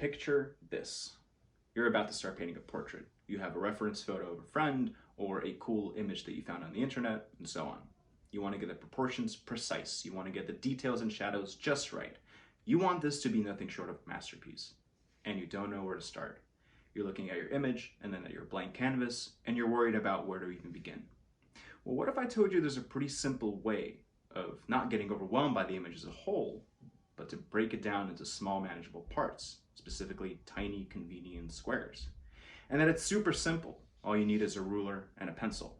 Picture this. You're about to start painting a portrait. You have a reference photo of a friend or a cool image that you found on the internet, and so on. You want to get the proportions precise. You want to get the details and shadows just right. You want this to be nothing short of a masterpiece. And you don't know where to start. You're looking at your image and then at your blank canvas, and you're worried about where to even begin. Well, what if I told you there's a pretty simple way of not getting overwhelmed by the image as a whole, but to break it down into small manageable parts, specifically tiny convenient squares. And that it's super simple. All you need is a ruler and a pencil.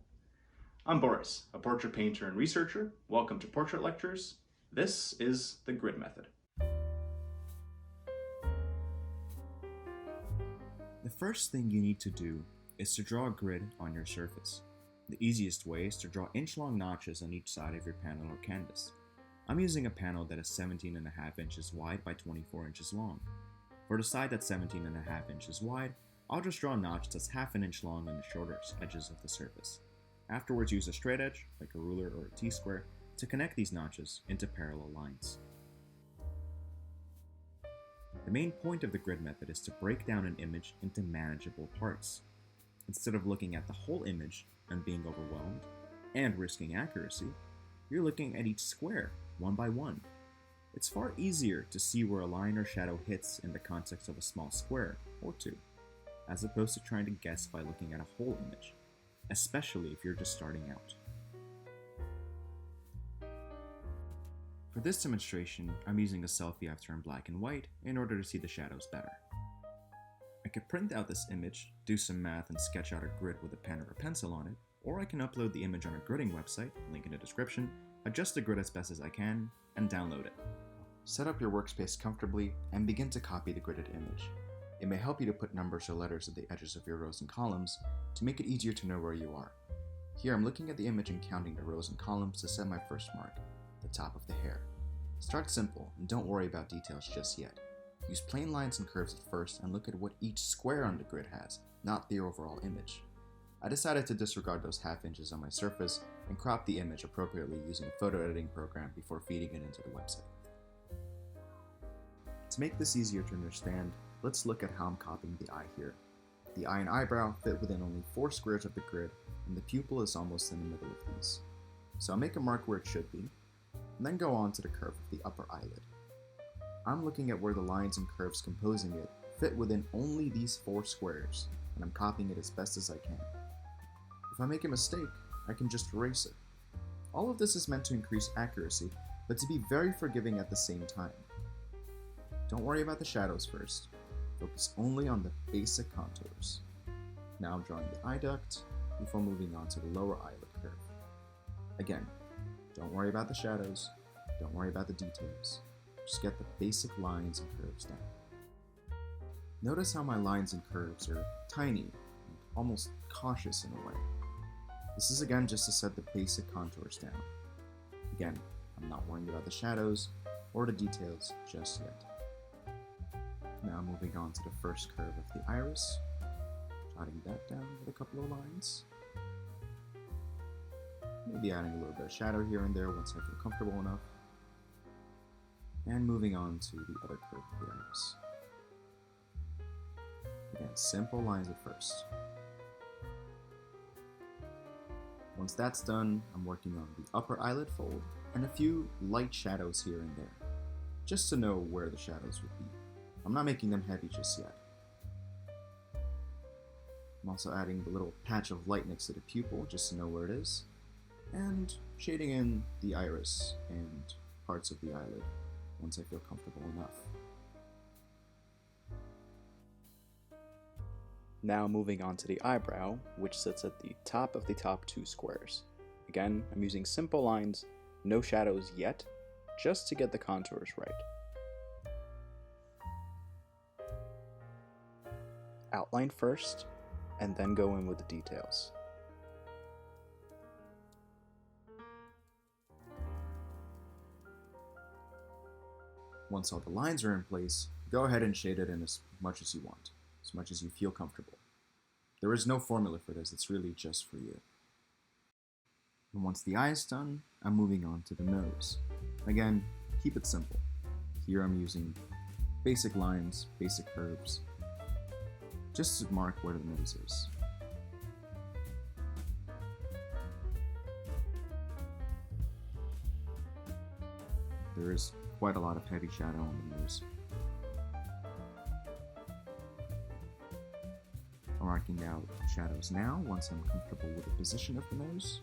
I'm Boris, a portrait painter and researcher. Welcome to Portrait Lectures. This is the grid method. The first thing you need to do is to draw a grid on your surface. The easiest way is to draw inch-long notches on each side of your panel or canvas. I'm using a panel that is 17.5 inches wide by 24 inches long. For the side that's 17.5 inches wide, I'll just draw a notch that's half an inch long on the shorter edges of the surface. Afterwards, use a straight edge, like a ruler or a T-square, to connect these notches into parallel lines. The main point of the grid method is to break down an image into manageable parts. Instead of looking at the whole image and being overwhelmed, and risking accuracy, you're looking at each square, one by one. It's far easier to see where a line or shadow hits in the context of a small square, or two, as opposed to trying to guess by looking at a whole image, especially if you're just starting out. For this demonstration, I'm using a selfie I've turned black and white in order to see the shadows better. I could print out this image, do some math and sketch out a grid with a pen or a pencil on it, or I can upload the image on a gridding website, link in the description, adjust the grid as best as I can, and download it. Set up your workspace comfortably and begin to copy the gridded image. It may help you to put numbers or letters at the edges of your rows and columns to make it easier to know where you are. Here I'm looking at the image and counting the rows and columns to set my first mark, the top of the hair. Start simple and don't worry about details just yet. Use plain lines and curves at first and look at what each square on the grid has, not the overall image. I decided to disregard those half inches on my surface and crop the image appropriately using a photo editing program before feeding it into the website. To make this easier to understand, let's look at how I'm copying the eye here. The eye and eyebrow fit within only 4 squares of the grid, and the pupil is almost in the middle of these. So I'll make a mark where it should be, and then go on to the curve of the upper eyelid. I'm looking at where the lines and curves composing it fit within only these 4 squares, and I'm copying it as best as I can. If I make a mistake, I can just erase it. All of this is meant to increase accuracy, but to be very forgiving at the same time. Don't worry about the shadows first. Focus only on the basic contours. Now I'm drawing the eye duct before moving on to the lower eyelid curve. Again, don't worry about the shadows, don't worry about the details. Just get the basic lines and curves down. Notice how my lines and curves are tiny and almost cautious in a way. This is again just to set the basic contours down. Again, I'm not worrying about the shadows or the details just yet. Now moving on to the first curve of the iris, jotting that down with a couple of lines. Maybe adding a little bit of shadow here and there once I feel comfortable enough. And moving on to the other curve of the iris. Again, simple lines at first. Once that's done, I'm working on the upper eyelid fold and a few light shadows here and there, just to know where the shadows would be. I'm not making them heavy just yet. I'm also adding the little patch of light next to the pupil just to know where it is, and shading in the iris and parts of the eyelid once I feel comfortable enough. Now moving on to the eyebrow, which sits at the top of the top 2 squares. Again, I'm using simple lines, no shadows yet, just to get the contours right. Outline first, and then go in with the details. Once all the lines are in place, go ahead and shade it in as much as you want, as much as you feel comfortable. There is no formula for this, it's really just for you. And once the eye is done, I'm moving on to the nose. Again, keep it simple. Here I'm using basic lines, basic curves, just to mark where the nose is. There is quite a lot of heavy shadow on the nose. I'm marking out shadows now once I'm comfortable with the position of the nose.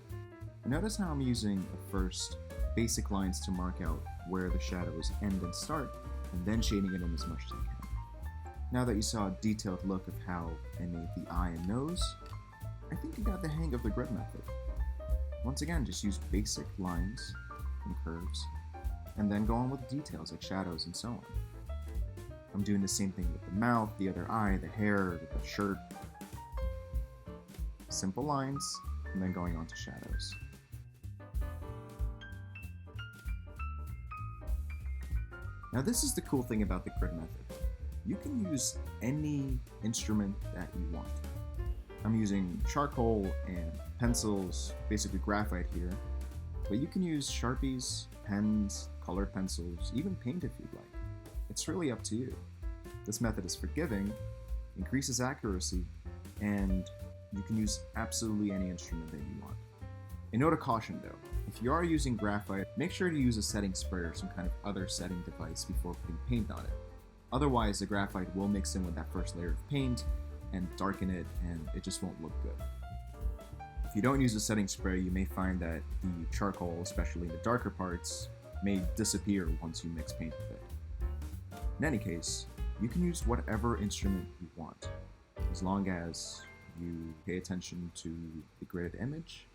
And notice how I'm using the first basic lines to mark out where the shadows end and start, and then shading it in as much as I can. Now that you saw a detailed look of how I made the eye and nose, I think you got the hang of the grid method. Once again, just use basic lines and curves, and then go on with details like shadows and so on. I'm doing the same thing with the mouth, the other eye, the hair, the shirt. Simple lines, and then going on to shadows. Now this is the cool thing about the grid method. You can use any instrument that you want. I'm using charcoal and pencils, basically graphite here, but you can use Sharpies, pens, colored pencils, even paint if you'd like. It's really up to you. This method is forgiving, increases accuracy, and you can use absolutely any instrument that you want. A note of caution though, if you are using graphite, make sure to use a setting spray or some kind of other setting device before putting paint on it. Otherwise, the graphite will mix in with that first layer of paint and darken it, and it just won't look good. If you don't use a setting spray, you may find that the charcoal, especially the darker parts, may disappear once you mix paint with it. In any case, you can use whatever instrument you want, as long as you pay attention to the gridded image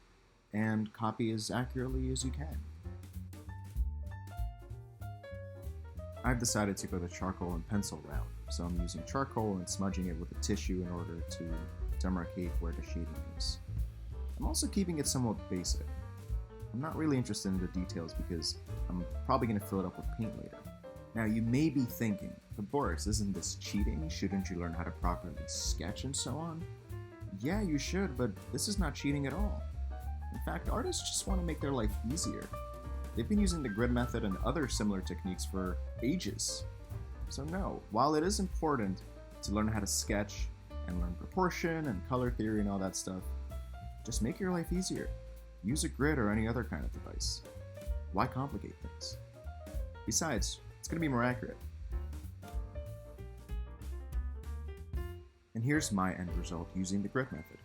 and copy as accurately as you can. I've decided to go the charcoal and pencil route, so I'm using charcoal and smudging it with a tissue in order to demarcate where the shading is. I'm also keeping it somewhat basic. I'm not really interested in the details because I'm probably going to fill it up with paint later. Now you may be thinking, but Boris, isn't this cheating? Shouldn't you learn how to properly sketch and so on? Yeah, you should, but this is not cheating at all. In fact, artists just want to make their life easier. They've been using the grid method and other similar techniques for ages. So no, while it is important to learn how to sketch and learn proportion and color theory and all that stuff, just make your life easier. Use a grid or any other kind of device. Why complicate things? Besides, it's going to be more accurate. And here's my end result using the grid method.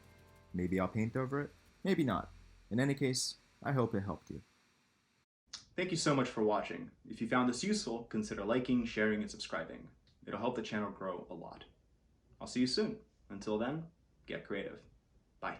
Maybe I'll paint over it, maybe not. In any case, I hope it helped you. Thank you so much for watching. If you found this useful, consider liking, sharing, and subscribing. It'll help the channel grow a lot. I'll see you soon. Until then, get creative. Bye.